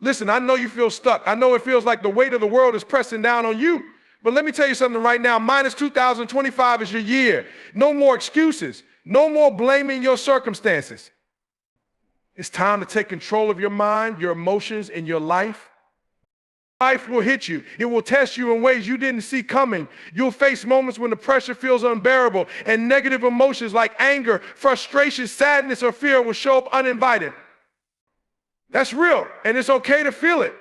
Listen, I know you feel stuck. I know it feels like the weight of the world is pressing down on you. But let me tell you something right now. Minus 2025 is your year. No more excuses. No more blaming your circumstances. It's time to take control of your mind, your emotions, and your life. Life will hit you. It will test you in ways you didn't see coming. You'll face moments when the pressure feels unbearable, and negative emotions like anger, frustration, sadness, or fear will show up uninvited. That's real, and it's okay to feel it.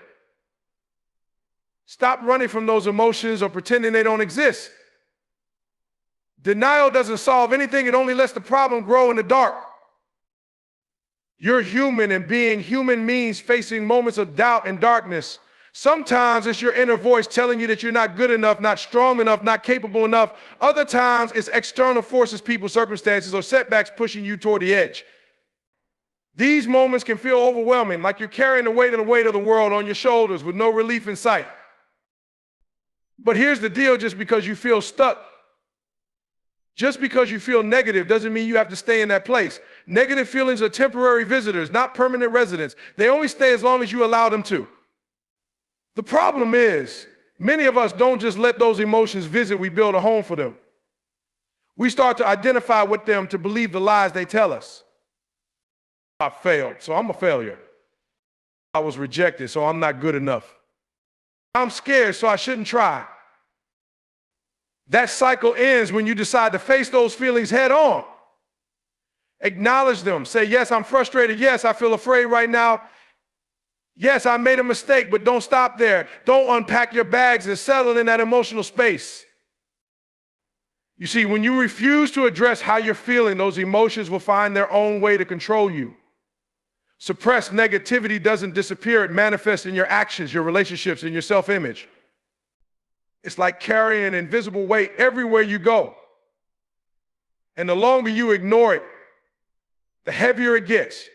Stop running from those emotions or pretending they don't exist. Denial doesn't solve anything. It only lets the problem grow in the dark. You're human, and being human means facing moments of doubt and darkness. Sometimes it's your inner voice telling you that you're not good enough, not strong enough, not capable enough. Other times it's external forces, people, circumstances, or setbacks pushing you toward the edge. These moments can feel overwhelming, like you're carrying the weight of the world on your shoulders with no relief in sight. But here's the deal: just because you feel stuck, just because you feel negative doesn't mean you have to stay in that place. Negative feelings are temporary visitors, not permanent residents. They only stay as long as you allow them to. The problem is, many of us don't just let those emotions visit, we build a home for them. We start to identify with them, to believe the lies they tell us. I failed, so I'm a failure. I was rejected, so I'm not good enough. I'm scared, so I shouldn't try. That cycle ends when you decide to face those feelings head on. Acknowledge them. Say, yes, I'm frustrated. Yes, I feel afraid right now. Yes, I made a mistake, but don't stop there. Don't unpack your bags and settle in that emotional space. You see, when you refuse to address how you're feeling, those emotions will find their own way to control you. Suppressed negativity doesn't disappear. It manifests in your actions, your relationships, and your self-image. It's like carrying an invisible weight everywhere you go. And the longer you ignore it, the heavier it gets.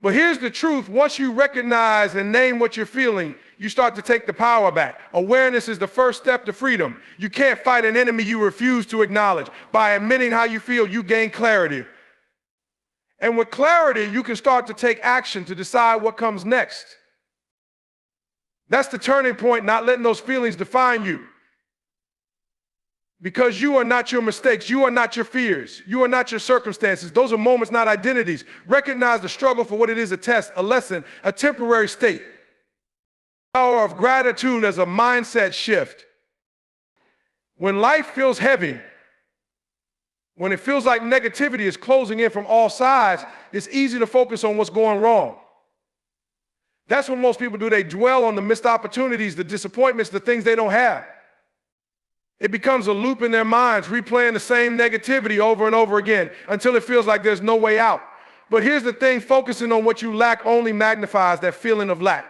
But here's the truth: once you recognize and name what you're feeling, you start to take the power back. Awareness is the first step to freedom. You can't fight an enemy you refuse to acknowledge. By admitting how you feel, you gain clarity. And with clarity, you can start to take action to decide what comes next. That's the turning point, not letting those feelings define you. Because you are not your mistakes. You are not your fears. You are not your circumstances. Those are moments, not identities. Recognize the struggle for what it is: a test, a lesson, a temporary state. The power of gratitude as a mindset shift. When life feels heavy, when it feels like negativity is closing in from all sides, it's easy to focus on what's going wrong. That's what most people do. They dwell on the missed opportunities, the disappointments, the things they don't have. It becomes a loop in their minds, replaying the same negativity over and over again until it feels like there's no way out. But here's the thing: focusing on what you lack only magnifies that feeling of lack.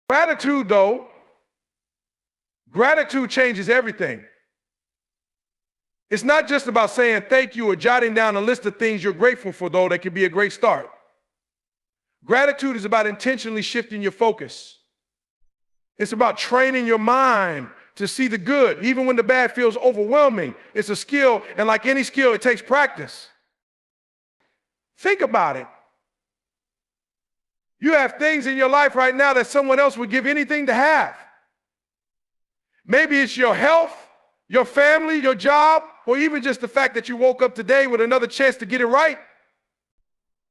Gratitude, though, gratitude changes everything. It's not just about saying thank you or jotting down a list of things you're grateful for, though that can be a great start. Gratitude is about intentionally shifting your focus. It's about training your mind to see the good, even when the bad feels overwhelming. It's a skill, and like any skill, it takes practice. Think about it. You have things in your life right now that someone else would give anything to have. Maybe it's your health, your family, your job, or even just the fact that you woke up today with another chance to get it right.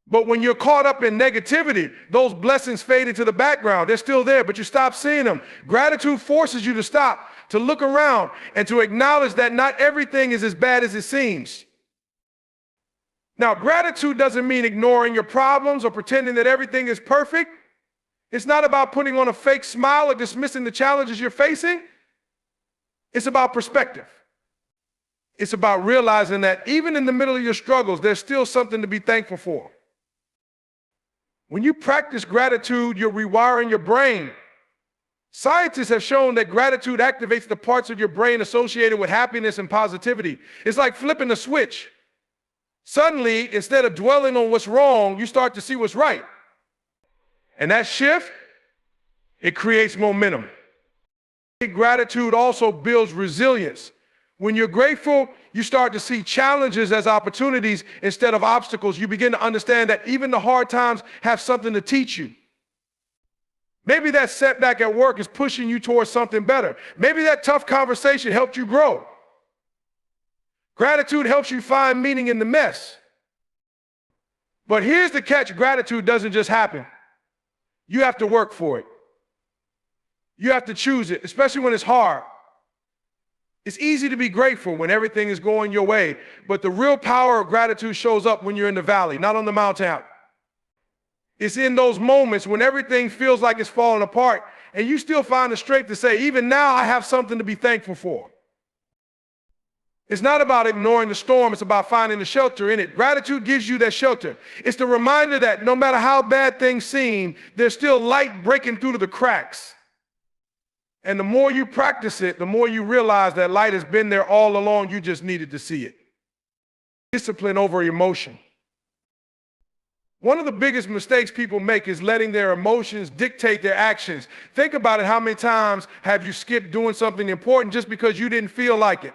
But when you're caught up in negativity, those blessings fade into the background. They're still there, but you stop seeing them. Gratitude forces you to stop, to look around, and to acknowledge that not everything is as bad as it seems. Now, gratitude doesn't mean ignoring your problems or pretending that everything is perfect. It's not about putting on a fake smile or dismissing the challenges you're facing. It's about perspective. It's about realizing that even in the middle of your struggles, there's still something to be thankful for. When you practice gratitude, you're rewiring your brain. Scientists have shown that gratitude activates the parts of your brain associated with happiness and positivity. It's like flipping a switch. Suddenly, instead of dwelling on what's wrong, you start to see what's right. And that shift, it creates momentum. Gratitude also builds resilience. When you're grateful, you start to see challenges as opportunities instead of obstacles. You begin to understand that even the hard times have something to teach you. Maybe that setback at work is pushing you towards something better. Maybe that tough conversation helped you grow. Gratitude helps you find meaning in the mess. But here's the catch: gratitude doesn't just happen. You have to work for it. You have to choose it, especially when it's hard. It's easy to be grateful when everything is going your way, but the real power of gratitude shows up when you're in the valley, not on the mountaintop. It's in those moments when everything feels like it's falling apart, and you still find the strength to say, even now I have something to be thankful for. It's not about ignoring the storm, it's about finding the shelter in it. Gratitude gives you that shelter. It's the reminder that no matter how bad things seem, there's still light breaking through the cracks. And the more you practice it, the more you realize that light has been there all along, you just needed to see it. Discipline over emotion. One of the biggest mistakes people make is letting their emotions dictate their actions. Think about it: how many times have you skipped doing something important just because you didn't feel like it?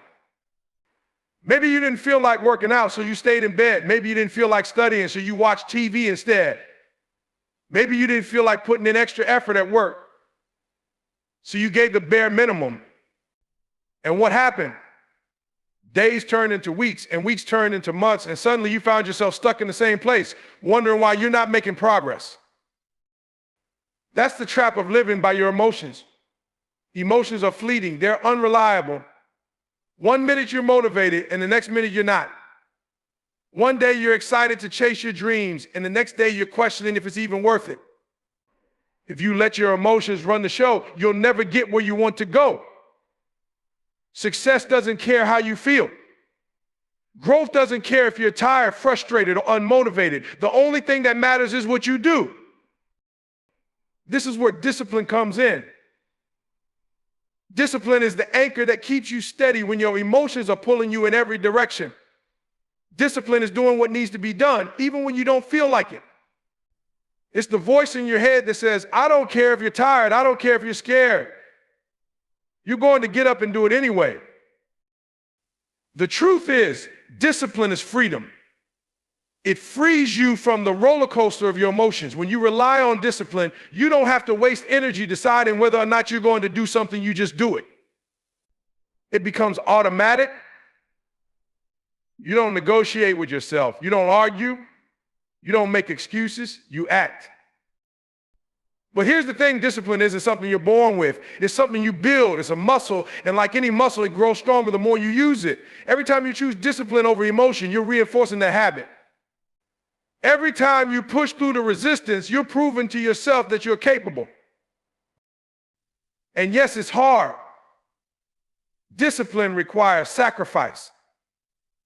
Maybe you didn't feel like working out, so you stayed in bed. Maybe you didn't feel like studying, so you watched TV instead. Maybe you didn't feel like putting in extra effort at work, so you gave the bare minimum. And what happened? Days turned into weeks, and weeks turned into months, and suddenly you found yourself stuck in the same place, wondering why you're not making progress. That's the trap of living by your emotions. Emotions are fleeting, they're unreliable. One minute you're motivated, and the next minute you're not. One day you're excited to chase your dreams, and the next day you're questioning if it's even worth it. If you let your emotions run the show, you'll never get where you want to go. Success doesn't care how you feel. Growth doesn't care if you're tired, frustrated, or unmotivated. The only thing that matters is what you do. This is where discipline comes in. Discipline is the anchor that keeps you steady when your emotions are pulling you in every direction. Discipline is doing what needs to be done, even when you don't feel like it. It's the voice in your head that says, I don't care if you're tired, I don't care if you're scared. You're going to get up and do it anyway. The truth is, discipline is freedom. It frees you from the roller coaster of your emotions. When you rely on discipline, you don't have to waste energy deciding whether or not you're going to do something, you just do it. It becomes automatic. You don't negotiate with yourself. You don't argue. You don't make excuses. You act. But here's the thing: discipline isn't something you're born with. It's something you build. It's a muscle, and like any muscle, it grows stronger the more you use it. Every time you choose discipline over emotion, you're reinforcing that habit. Every time you push through the resistance, you're proving to yourself that you're capable. And yes, it's hard. Discipline requires sacrifice.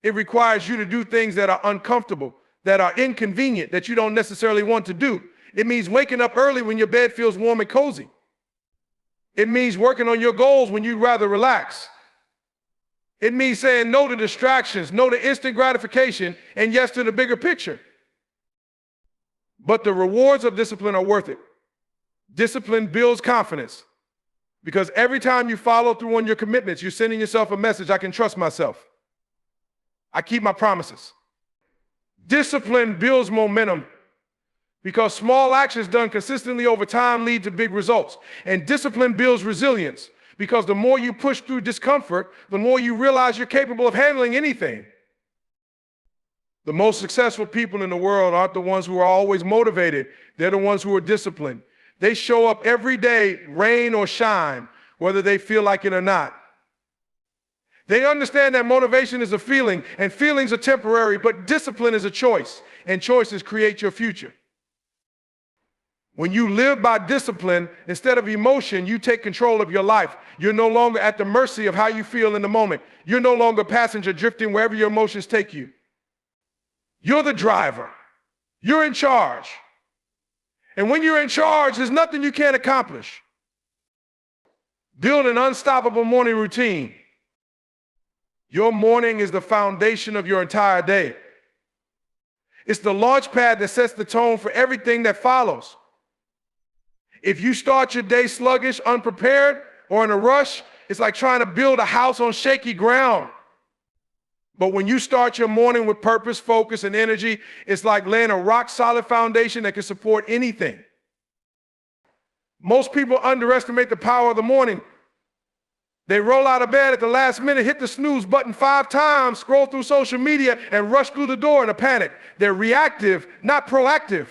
It requires you to do things that are uncomfortable, that are inconvenient, that you don't necessarily want to do. It means waking up early when your bed feels warm and cozy. It means working on your goals when you'd rather relax. It means saying no to distractions, no to instant gratification, and yes to the bigger picture. But the rewards of discipline are worth it. Discipline builds confidence, because every time you follow through on your commitments, you're sending yourself a message: I can trust myself. I keep my promises. Discipline builds momentum, because small actions done consistently over time lead to big results. And discipline builds resilience, because the more you push through discomfort, the more you realize you're capable of handling anything. The most successful people in the world aren't the ones who are always motivated. They're the ones who are disciplined. They show up every day, rain or shine, whether they feel like it or not. They understand that motivation is a feeling, and feelings are temporary, but discipline is a choice, and choices create your future. When you live by discipline instead of emotion, you take control of your life. You're no longer at the mercy of how you feel in the moment. You're no longer a passenger drifting wherever your emotions take you. You're the driver. You're in charge. And when you're in charge, there's nothing you can't accomplish. Build an unstoppable morning routine. Your morning is the foundation of your entire day. It's the launch pad that sets the tone for everything that follows. If you start your day sluggish, unprepared, or in a rush, it's like trying to build a house on shaky ground. But when you start your morning with purpose, focus, and energy, it's like laying a rock-solid foundation that can support anything. Most people underestimate the power of the morning. They roll out of bed at the last minute, hit the snooze button 5 times, scroll through social media, and rush through the door in a panic. They're reactive, not proactive.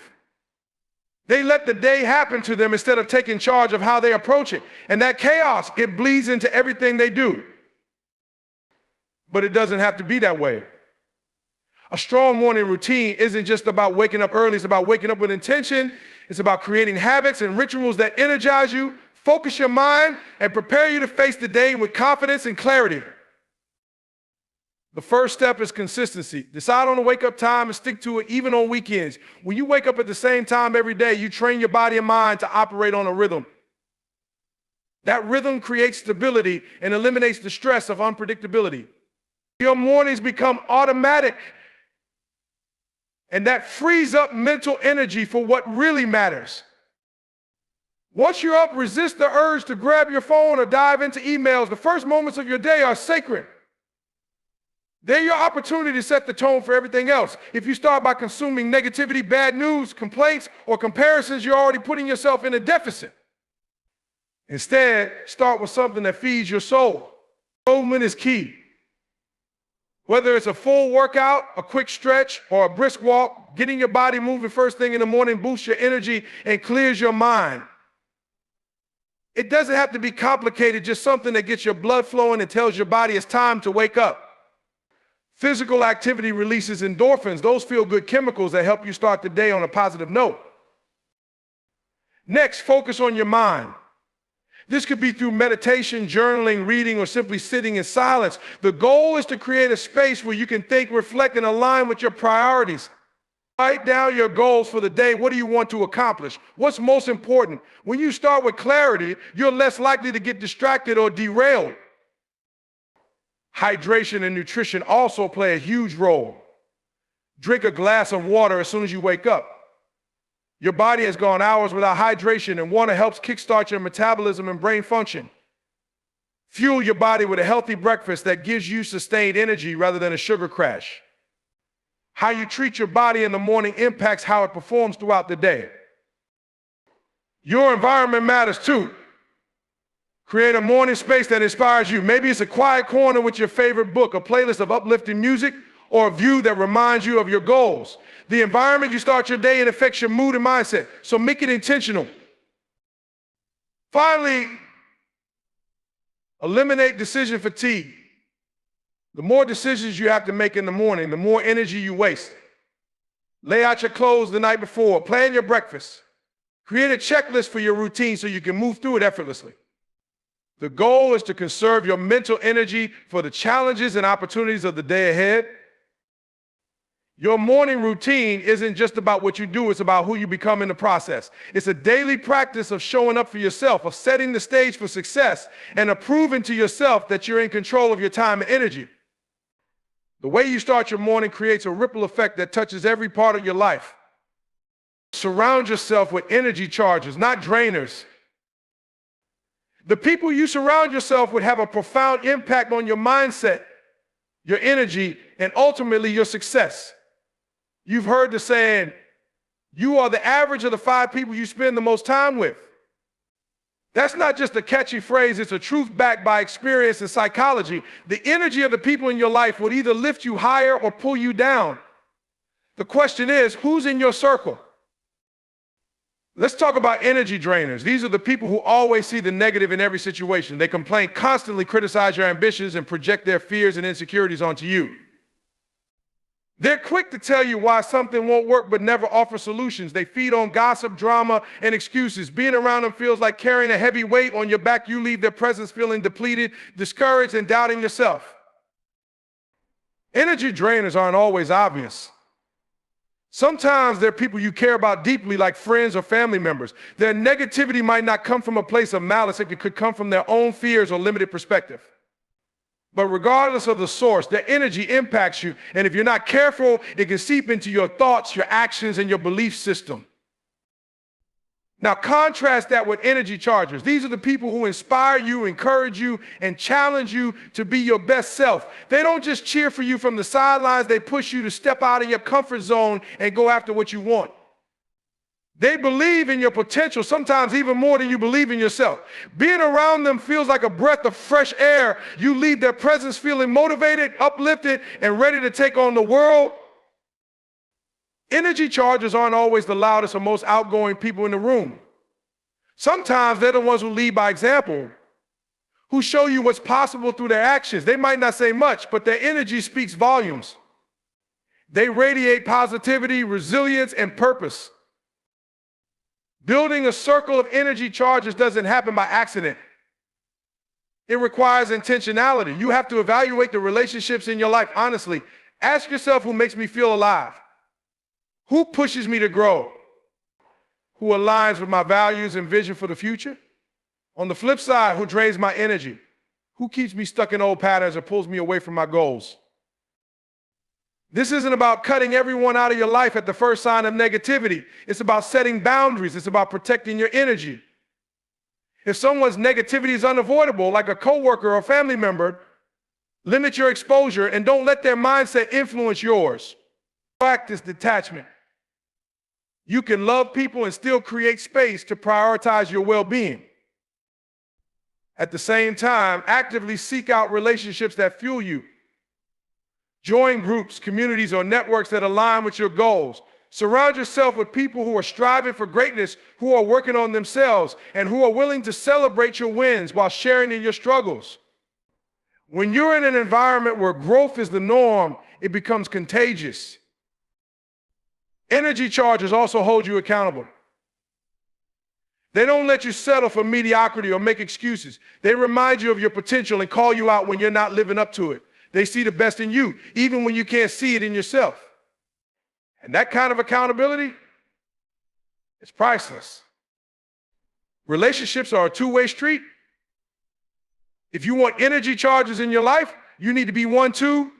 They let the day happen to them instead of taking charge of how they approach it. And that chaos, it bleeds into everything they do. But it doesn't have to be that way. A strong morning routine isn't just about waking up early, it's about waking up with intention. It's about creating habits and rituals that energize you, focus your mind, and prepare you to face the day with confidence and clarity. The first step is consistency. Decide on a wake-up time and stick to it even on weekends. When you wake up at the same time every day, you train your body and mind to operate on a rhythm. That rhythm creates stability and eliminates the stress of unpredictability. Your mornings become automatic, and that frees up mental energy for what really matters. Once you're up, resist the urge to grab your phone or dive into emails. The first moments of your day are sacred. They're your opportunity to set the tone for everything else. If you start by consuming negativity, bad news, complaints, or comparisons, you're already putting yourself in a deficit. Instead, start with something that feeds your soul. Movement is key. Whether it's a full workout, a quick stretch, or a brisk walk, getting your body moving first thing in the morning boosts your energy and clears your mind. It doesn't have to be complicated, just something that gets your blood flowing and tells your body it's time to wake up. Physical activity releases endorphins, those feel-good chemicals that help you start the day on a positive note. Next, focus on your mind. This could be through meditation, journaling, reading, or simply sitting in silence. The goal is to create a space where you can think, reflect, and align with your priorities. Write down your goals for the day. What do you want to accomplish? What's most important? When you start with clarity, you're less likely to get distracted or derailed. Hydration and nutrition also play a huge role. Drink a glass of water as soon as you wake up. Your body has gone hours without hydration, and water helps kickstart your metabolism and brain function. Fuel your body with a healthy breakfast that gives you sustained energy rather than a sugar crash. How you treat your body in the morning impacts how it performs throughout the day. Your environment matters too. Create a morning space that inspires you. Maybe it's a quiet corner with your favorite book, a playlist of uplifting music, or a view that reminds you of your goals. The environment you start your day in affects your mood and mindset, so make it intentional. Finally, eliminate decision fatigue. The more decisions you have to make in the morning, the more energy you waste. Lay out your clothes the night before. Plan your breakfast. Create a checklist for your routine so you can move through it effortlessly. The goal is to conserve your mental energy for the challenges and opportunities of the day ahead. Your morning routine isn't just about what you do, it's about who you become in the process. It's a daily practice of showing up for yourself, of setting the stage for success, and of proving to yourself that you're in control of your time and energy. The way you start your morning creates a ripple effect that touches every part of your life. Surround yourself with energy chargers, not drainers. The people you surround yourself with have a profound impact on your mindset, your energy, and ultimately your success. You've heard the saying, you are the average of the 5 people you spend the most time with. That's not just a catchy phrase, it's a truth backed by experience and psychology. The energy of the people in your life will either lift you higher or pull you down. The question is, who's in your circle? Let's talk about energy drainers. These are the people who always see the negative in every situation. They complain, constantly criticize your ambitions, and project their fears and insecurities onto you. They're quick to tell you why something won't work but never offer solutions. They feed on gossip, drama, and excuses. Being around them feels like carrying a heavy weight on your back. You leave their presence feeling depleted, discouraged, and doubting yourself. Energy drainers aren't always obvious. Sometimes they're people you care about deeply, like friends or family members. Their negativity might not come from a place of malice. It could come from their own fears or limited perspective. But regardless of the source, their energy impacts you, and if you're not careful, it can seep into your thoughts, your actions, and your belief system. Now contrast that with energy chargers. These are the people who inspire you, encourage you, and challenge you to be your best self. They don't just cheer for you from the sidelines, they push you to step out of your comfort zone and go after what you want. They believe in your potential, sometimes even more than you believe in yourself. Being around them feels like a breath of fresh air. You leave their presence feeling motivated, uplifted, and ready to take on the world. Energy chargers aren't always the loudest or most outgoing people in the room. Sometimes they're the ones who lead by example, who show you what's possible through their actions. They might not say much, but their energy speaks volumes. They radiate positivity, resilience, and purpose. Building a circle of energy chargers doesn't happen by accident. It requires intentionality. You have to evaluate the relationships in your life honestly. Ask yourself, who makes me feel alive? Who pushes me to grow? Who aligns with my values and vision for the future? On the flip side, who drains my energy? Who keeps me stuck in old patterns or pulls me away from my goals? This isn't about cutting everyone out of your life at the first sign of negativity. It's about setting boundaries. It's about protecting your energy. If someone's negativity is unavoidable, like a coworker or family member, limit your exposure and don't let their mindset influence yours. Practice detachment. You can love people and still create space to prioritize your well-being. At the same time, actively seek out relationships that fuel you. Join groups, communities, or networks that align with your goals. Surround yourself with people who are striving for greatness, who are working on themselves, and who are willing to celebrate your wins while sharing in your struggles. When you're in an environment where growth is the norm, it becomes contagious. Energy chargers also hold you accountable. They don't let you settle for mediocrity or make excuses. They remind you of your potential and call you out when you're not living up to it. They see the best in you, even when you can't see it in yourself. And that kind of accountability is priceless. Relationships are a two-way street. If you want energy chargers in your life, you need to be one too.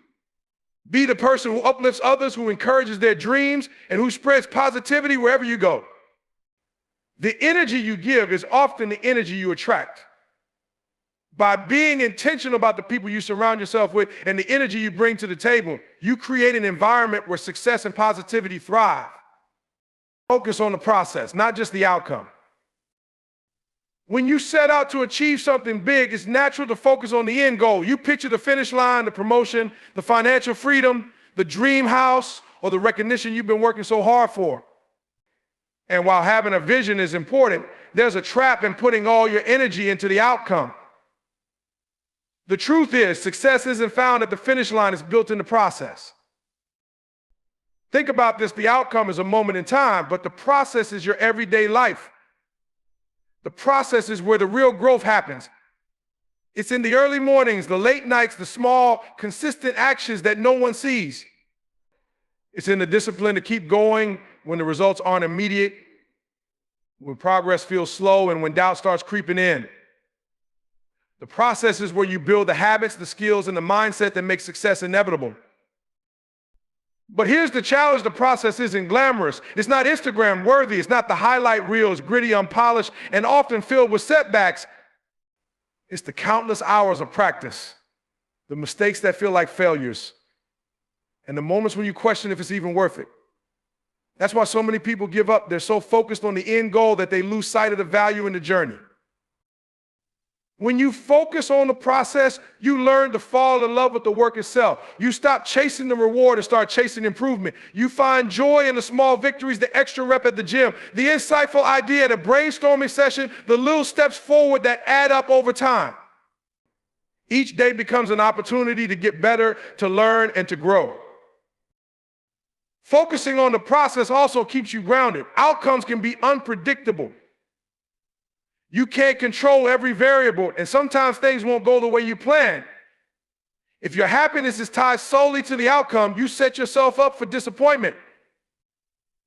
Be the person who uplifts others, who encourages their dreams, and who spreads positivity wherever you go. The energy you give is often the energy you attract. By being intentional about the people you surround yourself with and the energy you bring to the table, you create an environment where success and positivity thrive. Focus on the process, not just the outcome. When you set out to achieve something big, it's natural to focus on the end goal. You picture the finish line, the promotion, the financial freedom, the dream house, or the recognition you've been working so hard for. And while having a vision is important, there's a trap in putting all your energy into the outcome. The truth is, success isn't found at the finish line, it's built in the process. Think about this, the outcome is a moment in time, but the process is your everyday life. The process is where the real growth happens. It's in the early mornings, the late nights, the small, consistent actions that no one sees. It's in the discipline to keep going when the results aren't immediate, when progress feels slow, and when doubt starts creeping in. The process is where you build the habits, the skills, and the mindset that make success inevitable. But here's the challenge: the process isn't glamorous. It's not Instagram worthy. It's not the highlight reel. It's gritty, unpolished, and often filled with setbacks. It's the countless hours of practice, the mistakes that feel like failures, and the moments when you question if it's even worth it. That's why so many people give up. They're so focused on the end goal that they lose sight of the value in the journey. When you focus on the process, you learn to fall in love with the work itself. You stop chasing the reward and start chasing improvement. You find joy in the small victories, the extra rep at the gym, the insightful idea at a brainstorming session, the little steps forward that add up over time. Each day becomes an opportunity to get better, to learn, and to grow. Focusing on the process also keeps you grounded. Outcomes can be unpredictable. You can't control every variable, and sometimes things won't go the way you plan. If your happiness is tied solely to the outcome, you set yourself up for disappointment.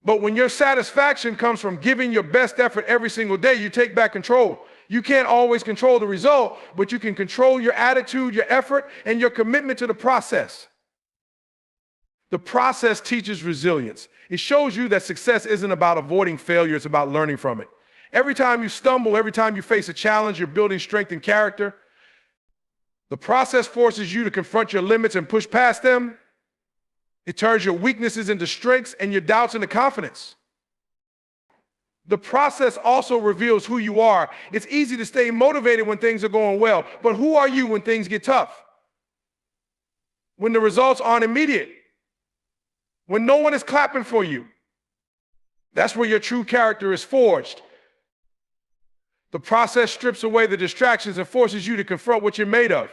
But when your satisfaction comes from giving your best effort every single day, you take back control. You can't always control the result, but you can control your attitude, your effort, and your commitment to the process. The process teaches resilience. It shows you that success isn't about avoiding failure, it's about learning from it. Every time you stumble, every time you face a challenge, you're building strength and character. The process forces you to confront your limits and push past them. It turns your weaknesses into strengths and your doubts into confidence. The process also reveals who you are. It's easy to stay motivated when things are going well, but who are you when things get tough? When the results aren't immediate? When no one is clapping for you? That's where your true character is forged. The process strips away the distractions and forces you to confront what you're made of.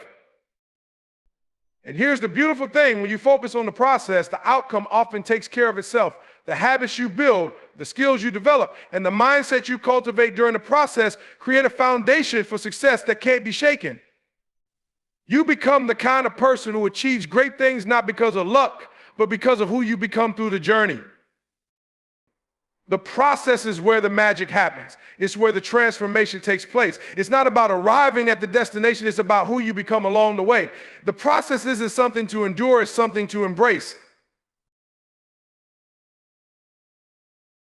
And here's the beautiful thing: when you focus on the process, the outcome often takes care of itself. The habits you build, the skills you develop, and the mindset you cultivate during the process create a foundation for success that can't be shaken. You become the kind of person who achieves great things not because of luck, but because of who you become through the journey. The process is where the magic happens. It's where the transformation takes place. It's not about arriving at the destination, it's about who you become along the way. The process isn't something to endure, it's something to embrace.